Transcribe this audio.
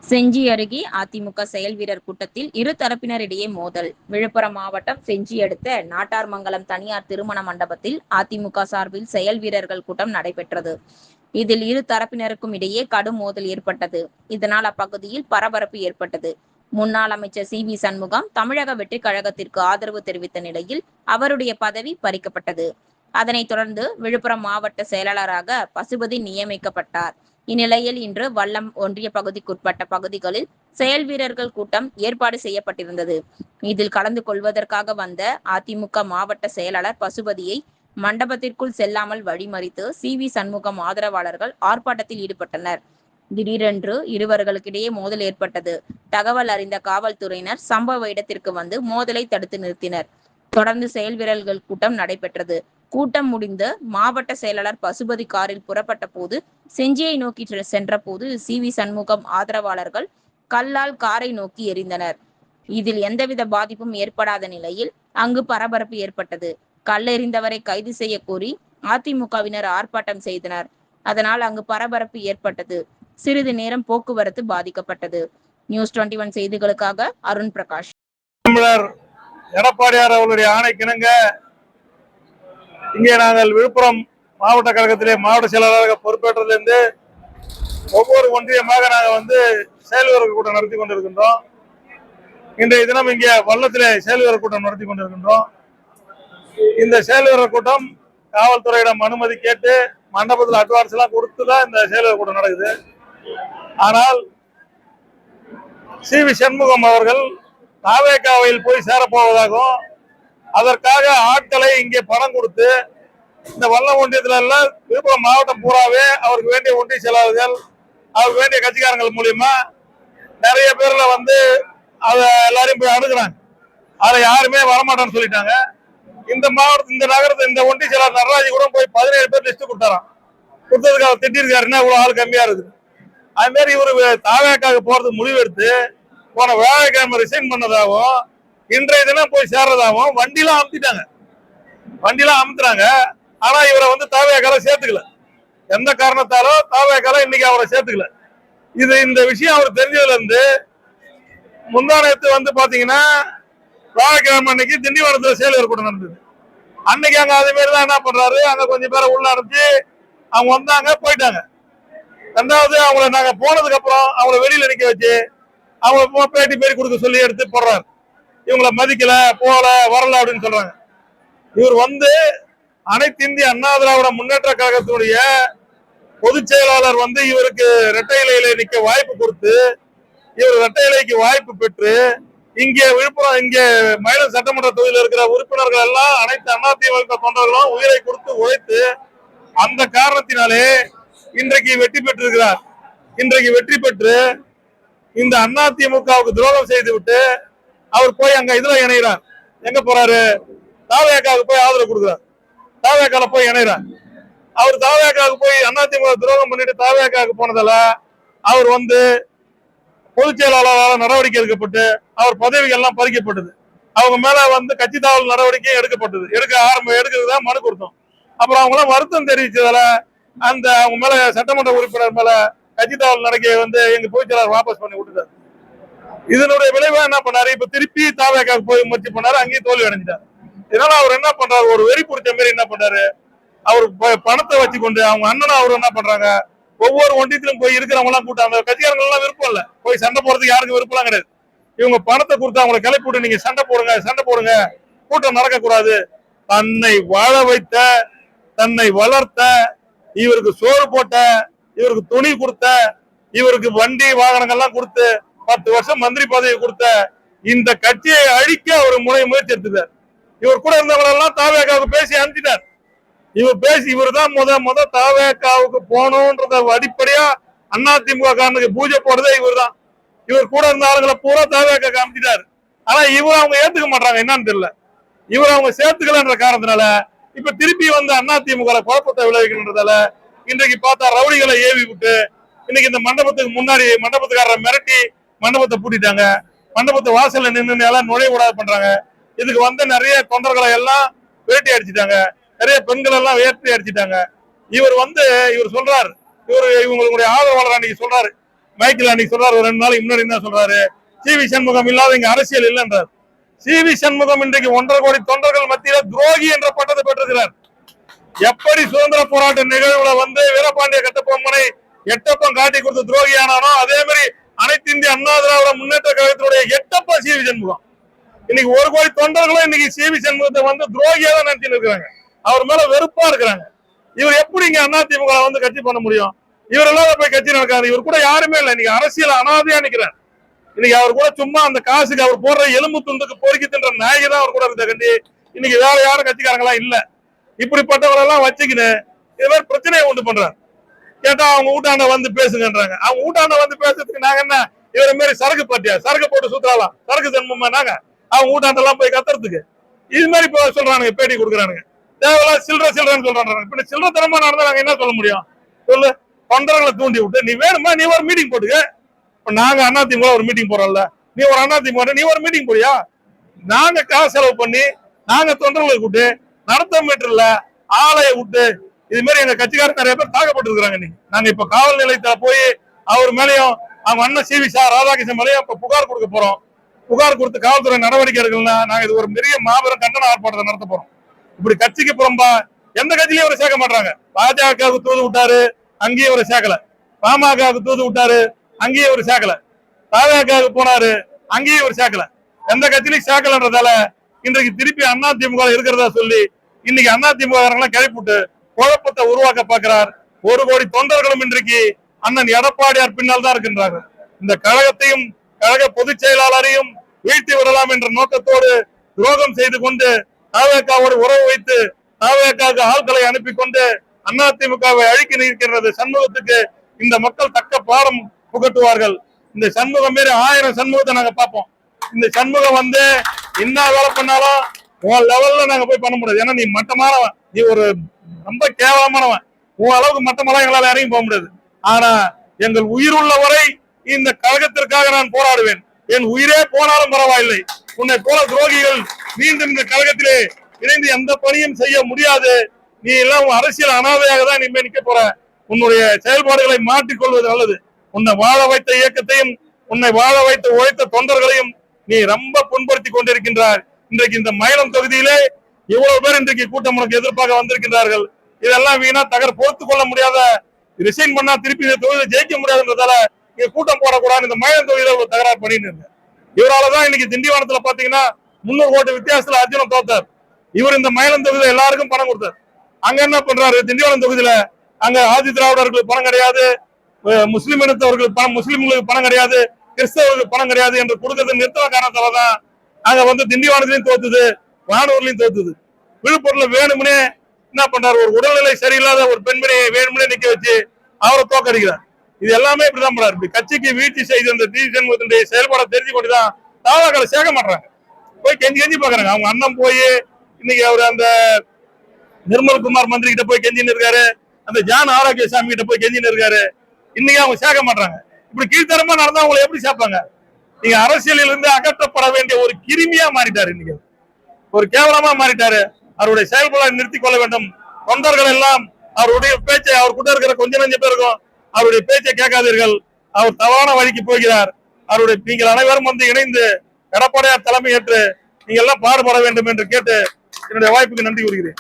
செஞ்சி அருகே அதிமுக செயல் வீரர் கூட்டத்தில் இரு தரப்பினரிடையே மோதல். விழுப்புரம் மாவட்டம் செஞ்சி அடுத்த நாட்டார்மங்கலம் தனியார் திருமண மண்டபத்தில் அதிமுக சார்பில் செயல் வீரர்கள் கூட்டம் நடைபெற்றது. இதில் இரு தரப்பினருக்கும் இடையே கடும் மோதல் ஏற்பட்டது. இதனால் அப்பகுதியில் பரபரப்பு ஏற்பட்டது. முன்னாள் அமைச்சர் சி.வி. சண்முகம் தமிழக வெற்றிக் கழகத்திற்கு ஆதரவு தெரிவித்த நிலையில் அவருடைய பதவி பறிக்கப்பட்டது. அதனைத் தொடர்ந்து விழுப்புரம் மாவட்ட செயலாளராக பசுபதி நியமிக்கப்பட்டார். இந்நிலையில் இன்று வல்லம் ஒன்றிய பகுதிக்குட்பட்ட பகுதிகளில் செயல் வீரர்கள் கூட்டம் ஏற்பாடு செய்யப்பட்டிருந்தது. இதில் கலந்து கொள்வதற்காக வந்த அதிமுக மாவட்ட செயலாளர் பசுபதியை மண்டபத்திற்குள் செல்லாமல் வழிமறித்து சி.வி. சண்முகம் ஆதரவாளர்கள் ஆர்ப்பாட்டத்தில் ஈடுபட்டனர். திடீரென்று இருவர்களுக்கிடையே மோதல் ஏற்பட்டது. தகவல் அறிந்த காவல்துறையினர் சம்பவ இடத்திற்கு வந்து மோதலை தடுத்து நிறுத்தினர். தொடர்ந்து செயல் வீரர்கள் கூட்டம் நடைபெற்றது. கூட்டம் முடிந்து மாவட்ட செயலாளர் பசுபதி காரில் புறப்பட்ட போது செஞ்சியை நோக்கி சென்ற போது சி.வி. சண்முகம் ஆதரவாளர்கள் கல்லால் காரை நோக்கி எறிந்தனர். இதில் எந்தவித பாதிப்பும் ஏற்படாத நிலையில் அங்கு பரபரப்பு ஏற்பட்டது. கல்லெறிந்தவரை கைது செய்ய கோரி அதிமுகவினர் ஆர்ப்பாட்டம் செய்தனர். அதனால் அங்கு பரபரப்பு ஏற்பட்டது. சிறிது நேரம் போக்குவரத்து பாதிக்கப்பட்டது. நியூஸ் 21 செய்திகளுக்காக அருண் பிரகாஷ். தமிழர் எடப்பாடியார் அவர்களுடைய ஆணைக்கிணங்க இங்கே நாங்கள் விழுப்புரம் மாவட்ட கழகத்திலே மாவட்ட செயலாளராக பொறுப்பேற்றதிலிருந்து ஒவ்வொரு ஒன்றியமாக நாங்கள் செயல் வீரர் கூட்டம் நடத்தி கொண்டிருக்கின்றோம். இன்றைய தினம் இங்கே வல்லத்திலே செயல் வீரர் கூட்டம் நடத்தி கொண்டிருக்கின்றோம். இந்த செயல் வீரர் கூட்டம் காவல்துறையிடம் அனுமதி கேட்டு மண்டபத்தில் அட்வான்ஸ் எல்லாம் கொடுத்துதான் இந்த செயல் வீரர் கூட்டம் நடக்குது. ஆனால் சி.வி. சண்முகம் அவர்கள் தாவேகாவில் போய் சேரப்போவதாகவும் அதற்காக ஆட்களை இங்கே பணம் கொடுத்து இந்த வல்லம் ஒன்றியத்துல எல்லாம் விழுப்புரம் மாவட்டம் பூராவே அவருக்கு வேண்டிய ஒன்றிய செயலாளர்கள் அவருக்கு வேண்டிய கட்சிக்காரங்கள் மூலியமா நிறைய பேர்ல அதை எல்லாரையும் போய் அணுகுறாங்க. அதை யாருமே வரமாட்டான்னு சொல்லிட்டாங்க. இந்த மாவட்டத்தில் இந்த நகரத்தில் இந்த ஒன்றிய செயலாளர் நடராஜ் கூட போய் 17 பேர் லிஸ்ட் கொடுத்தாராம். கொடுத்ததுக்கு அவர் திட்டிருக்காருன்னா இவ்வளவு ஆள் கம்மியா இருக்குது. அது மாதிரி இவரு தாவேக்காக போறதுக்கு முடிவெடுத்து போன வியாழக்கிழமை ரிசைன் பண்ணதாகவும் இன்றைய தினம் போய் சேர்றதாகவும் வண்டிலாம் அமுத்துறாங்க. ஆனா இவரை தாவேக்கால சேர்த்துக்கல. எந்த காரணத்தாலோ தாவேக்கால இன்னைக்கு அவரை சேர்த்துக்கல. இந்த விஷயம் அவர் தெரிஞ்சதுல இருந்து முந்தானத்து பாத்தீங்கன்னா வியாழக்கிழமை அன்னைக்கு திண்டிவனத்துல செயலர் கூட்டம் நடந்தது. அன்னைக்கு அங்க அதே மாதிரி தான் என்ன பண்றாரு, அங்க கொஞ்சம் பேரை உள்ள அனுப்பிச்சு அவங்க வந்தாங்க போயிட்டாங்க. ரெண்டாவது அவங்கள நாங்க போனதுக்கு அப்புறம் அவங்கள வெளியில நிக்க வச்சு அவங்க பேட்டி பேட்டி கொடுக்க சொல்லி எடுத்து போடுறாரு. இவங்களை மதிக்கல, போல, வரல அப்படின்னு சொல்றாங்க. இவர் அனைத்து இந்திய அண்ணா திராவிட முன்னேற்ற கழகத்தினுடைய பொதுச் செயலாளர் இவருக்கு இரட்டை இலையில நிக்க வாய்ப்பு கொடுத்து இவர் இரட்டை இலைக்கு வாய்ப்பு பெற்று இங்கே விழுப்புரம் இங்கே மயிலம் சட்டமன்ற தொகுதியில் இருக்கிற உறுப்பினர்கள் எல்லாம் அனைத்து அதிமுக தொண்டர்களும் உயிரை கொடுத்து உழைத்து அந்த காரணத்தினாலே இன்றைக்கு வெற்றி பெற்றிருக்கிறார். இன்றைக்கு வெற்றி பெற்று இந்த அதிமுகவுக்கு துரோகம் செய்து விட்டு அவர் போய் அங்க இதுல இணைகிறார். எங்க போறாரு? தாவேக்காவுக்கு போய் ஆதரவு கொடுக்கிறார். தாவேக்கால போய் இணைகிறார். அவர் தாவேக்காவுக்கு போய் அதிமுக துரோகம் பண்ணிட்டு தாவேக்காவுக்கு போனதால அவர் பொதுச் செயலாளரால் நடவடிக்கை எடுக்கப்பட்டு அவர் பதவிகள் எல்லாம் பறிக்கப்பட்டது. அவங்க மேல கட்சி தாவல் நடவடிக்கை எடுக்கப்பட்டது. எடுக்கிறதா மனு கொடுத்தோம். அப்புறம் அவங்களாம் வருத்தம் தெரிவிச்சதால அவங்க மேல சட்டமன்ற உறுப்பினர் மேல கட்சி தாவல் நடக்கையை எங்க பொதுச் செயலாளர் வாபஸ் பண்ணி விட்டுட்டார். இதனுடைய விளைவா என்ன பண்ணாரு, இப்ப திருப்பி தாவேக்காவுக்கு போய் முயற்சி பண்ணாரு, அங்கேயும் தோல்வி அடைஞ்சிட்டார். இதனால அவர் என்ன பண்றாரு, ஒரு வெறி பிடிச்ச மாதிரி என்ன பண்றாரு, அவரு பணத்தை வச்சு கொண்டு அவங்க அண்ணனும் அவரு என்ன பண்றாங்க, ஒவ்வொரு ஒன்றியத்திலும் போய் இருக்கிறவங்க எல்லாம் கூட்டாங்க. கட்சிக்காரங்க எல்லாம் விருப்பம் இல்ல, போய் சண்டை போறதுக்கு யாருக்கும் விருப்பம் எல்லாம் கிடையாது. இவங்க பணத்தை கொடுத்து அவங்களை கிளப்பி விட்டு நீங்க சண்டை போடுங்க, கூட்டம் நடக்கக்கூடாது. தன்னை வாழ வைத்த, தன்னை வளர்த்த, இவருக்கு சோறு போட்ட, இவருக்கு துணி கொடுத்த, இவருக்கு வண்டி வாகனங்கள்லாம் கொடுத்து 10 வருஷம் மந்திரி பதவி கொடுத்த இந்த கட்சியை அழிக்க ஒரு முயற்சி எடுத்துட்டார். இவர் கூட இருந்தவங்க எல்லாம் தாவேக்காவுக்கு பேசி அனுப்பிட்டார். இவர் தான் முத தாவேக்காவுக்கு போகணும்ன்றத அடிப்படையா அதிமுக காரனுக்கு பூஜை போடுறதே இவர் தான். இவர் கூட இருந்த ஆளுங்களை பூரா தாவேக்கா காமிச்சிட்டாரு. ஆனா இவர் அவங்க ஏத்துக்க மாட்டாங்க, என்னன்னு தெரியல. இவர் அவங்க சேர்த்துக்கலன்ற காரணத்தினால இப்ப திருப்பி அதிமுக குழப்பத்தை விளைவிக்கின்றதால இன்றைக்கு பார்த்தா ரவுடிகளை ஏவி விட்டு இன்னைக்கு இந்த மண்டபத்துக்கு முன்னாடி மண்டபத்துக்காரரை மிரட்டி மண்டபத்தை பூட்டிட்டாங்க. மண்டபத்தை வாசல்ல நின்று எல்லாம் நுழைய கூடாது பண்றாங்க. இதுக்கு நிறைய தொண்டர்களை எல்லாம் வேட்டி அடிச்சுட்டாங்க. நிறைய பெண்கள் எல்லாம் வேட்டி அடிச்சுட்டாங்க. இவர் சொல்றாரு, இவங்களுடைய ஆதரவாளர் அன்னைக்கு சொல்றாரு, மைக்கில் அன்னைக்கு சொல்றாரு, ஒரு 2 நாளைக்கு முன்னாடி என்ன சொல்றாரு, சி.வி. சண்முகம் இல்லாத இங்க அரசியல் இல்லைன்றார். சி.வி. சண்முகம் இன்றைக்கு 1.5 கோடி தொண்டர்கள் மத்தியில துரோகி என்ற பட்டத்தை பெற்றிருக்கிறார். எப்படி சுதந்திர போராட்ட நிகழ்வுல வீரபாண்டிய கட்டபொம்மனை எட்டப்பம் காட்டி கொடுத்து துரோகி ஆனானோ, அதே மாதிரி அனைத்து இந்திய அண்ணா திராவிட முன்னேற்ற கழகத்தினுடைய எட்டப்ப சி.வி. சண்முகம். இன்னைக்கு 1 கோடி தொண்டர்களும் இன்னைக்கு சி.வி. சண்முகத்தை துரோகியா தான் நினைச்சுட்டு இருக்காங்க. அவர் மேல வெறுப்பா இருக்கிறாங்க. இவர் எப்படி இங்க அதிமுக கட்சி பண்ண முடியும்? இவர் எல்லாம் போய் கட்சி நடக்காது. இவர் கூட யாருமே இல்லை. இன்னைக்கு அரசியல் அனாதையா நிக்கிறார். இன்னைக்கு அவர் கூட சும்மா அந்த காசுக்கு அவர் போடுற எலும்பு துண்டுக்கு பொறுக்கி தின்ற நாயகி தான் அவர் கூட இருந்த கண்டி. இன்னைக்கு வேற யாரும் கட்சிக்காரங்களா இல்ல. இப்படிப்பட்டவரெல்லாம் வச்சுக்கின்னு இது மாதிரி பிரச்சனையை உண்டு பண்றாரு. கேட்டா அவங்க ஊட்டாண்ட பேசுங்கன்றாங்க. அவங்க ஊட்டாண்ட பேசுறதுக்கு நாங்க என்ன இவர மாரி சரக்கு பட்டியா சரக்கு போட்டு சுத்தலாம், சரக்கு ஜென்மமா நாங்க அவங்க ஊட்டாண்டெல்லாம் போய் கத்துறதுக்கு இது மாதிரி சொல்றானுங்க, பேட்டி கொடுக்குறானுங்க. தேவையில்ல சில்லறன்னு சொல்றாங்க. இப்ப சில்லறத்தனமா நடந்தா நாங்க என்ன சொல்ல முடியும் சொல்லு? தொண்டர்களை தூண்டி விட்டு நீ வேணுமா நீ ஒரு மீட்டிங் போட்டுக்க. நாங்க அதிமுக ஒரு மீட்டிங் போறோம்ல, நீ ஒரு அதிமுக நீ ஒரு மீட்டிங் போறியா? நாங்க காசு செலவு பண்ணி நாங்க தொண்டர்களை கூட்டு நடத்த மீட்டர்ல ஆலையை விட்டு இது மாதிரி எங்க கட்சிக்காரர் நிறைய பேர் தாக்கப்பட்டு இருக்கிறாங்க. நீங்க நாங்க இப்ப காவல் நிலையத்துல போய் அவர் மேலேயும் அவங்க அண்ணன் சி.வி. ராதாகிருஷ்ணன் மேலேயும் இப்ப புகார் கொடுக்க போறோம். புகார் கொடுத்து காவல்துறை நடவடிக்கை எடுக்கலன்னா நாங்க இது ஒரு பெரிய மாபெரும் கண்டன ஆர்ப்பாட்டத்தை நடத்த போறோம். இப்படி கட்சிக்கு புறம்பா எந்த கட்சியிலயும் அவரை சேர்க்க மாட்டாங்க. பாஜகவுக்கு தூது விட்டாரு, அங்கேயும் அவரை சேர்க்கல. பாமகவுக்கு தூது விட்டாரு, அங்கேயும் அவர் சேர்க்கல. பாஜகவுக்கு போனாரு, அங்கேயும் அவர் சேர்க்கல. எந்த கட்சியிலையும் சேர்க்கலன்றதால இன்றைக்கு திருப்பி அதிமுக இருக்கிறதா சொல்லி இன்னைக்கு அதிமுக கிளப்பிட்டு குழப்பத்தை உருவாக்க பார்க்கிறார். 1 கோடி தொண்டர்களும் இன்றைக்கு அண்ணன் எடப்பாடியார் பின்னால் தான் இருக்கின்றார்கள். இந்த கழகத்தையும் கழக பொதுச் செயலாளரையும் வீழ்த்தி விடலாம் என்ற நோக்கத்தோடு துரோகம் செய்து கொண்டு தாவேகாவோடு உறவு வைத்து தாவேகாவுக்கு ஆட்களை அனுப்பி கொண்டு அதிமுகவை அழிக்க நிற்கிறது சண்முகத்துக்கு இந்த மக்கள் தக்க பாடம் புகட்டுவார்கள். இந்த சண்முகம் மாரி 1000 சண்முகத்தை நாங்க பார்ப்போம். இந்த சண்முகம் என்ன வேலை பண்ணாலும் உன் லெவல்ல நாங்க போய் பண்ண முடியாது. ஏன்னா நீ மட்டமானவன், நீ ஒரு ரொம்ப கேவலமானவன். உன் அளவுக்கு மட்டமெல்லாம் எங்களால இறங்கி போக முடியாது. ஆனா எங்கள் உயிர் உள்ள வரை இந்த கழகத்திற்காக நான் போராடுவேன். என் உயிரே போனாலும் பரவாயில்லை. உன்னை போல துரோகிகள் மீண்டும் இந்த கழகத்திலே இணைந்து எந்த பணியும் செய்ய முடியாது. நீ எல்லாம் அரசியல் அனாதையாக தான் நீ நிக்க போற. உன்னுடைய செயல்பாடுகளை மாற்றிக்கொள்வது நல்லது. உன்னை வாழ வைத்த இயக்கத்தையும் உன்னை வாழ வைத்து உழைத்த தொண்டர்களையும் நீ ரொம்ப புண்படுத்தி கொண்டிருக்கின்றார். இன்றைக்கு இந்த மயிலம் தொகுதியிலே இவ்வளவு பேர் இன்றைக்கு கூட்டம் உனக்கு எதிர்ப்பாக வந்திருக்கின்றார்கள். இதெல்லாம் வீணா பொறுத்துக் கொள்ள முடியாத, ரிசைன் பண்ணா திருப்பி இந்த தொகுதியை ஜெயிக்க முடியாதுன்றதால இங்க கூட்டம் போடக்கூடாது இந்த மயிலம் தொகுதியில தகராறு பண்ணிட்டு இருக்கு. இவராலதான் இன்னைக்கு திண்டிவனத்துல பாத்தீங்கன்னா 300 கோடி வித்தியாசத்துல அர்ஜுனன் தோத்தார். இவர் இந்த மயிலம் தொகுதியில எல்லாருக்கும் பணம் கொடுத்தார். அங்க என்ன பண்றாரு? திண்டிவனம் தொகுதியில அங்க ஆதி திராவிடர்களுக்கு பணம் கிடையாது, முஸ்லிம் இனத்தவர்களுக்கு பணம், முஸ்லிம்களுக்கு பணம் கிடையாது, கிறிஸ்தவர்களுக்கு பணம் கிடையாது என்று கொடுக்கறது நிறுத்தின காரணத்தாலதான் அங்க திண்டிவனத்திலையும் தோத்துது, வானூர்லயும் தோத்துது. விழுப்புரத்துல வேணும்னே என்ன பண்றாரு? ஒரு உடல்நிலை சரியில்லாத ஒரு பெண்மணியை வேணும்னே நிக்க வச்சு அவரை தோக்கடிக்கிறார். இது எல்லாமே இப்படிதான் பண்றாரு. இப்படி கட்சிக்கு வீழ்ச்சி செய்து அந்த டி சண்முகத்தினுடைய செயல்பாடை தெரிஞ்சு கொண்டுதான் தாவாக்களை சேர்க்க மாட்டாங்க. போய் கெஞ்சி பாக்குறாங்க. அவங்க அண்ணன் போய் இன்னைக்கு அவர் அந்த நிர்மல்குமார் மந்திரி கிட்ட போய் கெஞ்சின்னு இருக்காரு, அந்த ஜான் ஆரோக்கியசாமி கிட்ட போய் கெஞ்சின்னு இருக்காரு. இன்னைக்கு அவங்க சேர்க்க மாட்டாங்க. இப்படி கீழ்த்தரமா நடந்தா அவங்களை எப்படி சேர்ப்பாங்க? நீங்க அரசியலில் இருந்து அகற்றப்பட வேண்டிய ஒரு கிருமியா மாறிட்டாரு. இன்னைக்கு ஒரு கேவலமா மாறிட்டாரு. அவருடைய செயல்பாடு நிறுத்திக் கொள்ள வேண்டும். தொண்டர்கள் எல்லாம் அவருடைய பேச்சை, அவர் கூட இருக்கிற கொஞ்ச நஞ்ச பேருக்கும் அவருடைய பேச்சை கேட்காதீர்கள். அவர் தவறான வழிக்கு போகிறார். அவருடைய நீங்கள் அனைவரும் இணைந்து எடப்பாடியார் தலைமை ஏற்று நீங்க எல்லாம் பாடுபட வேண்டும் என்று கேட்டு என்னுடைய வாய்ப்புக்கு நன்றி கூறுகிறேன்.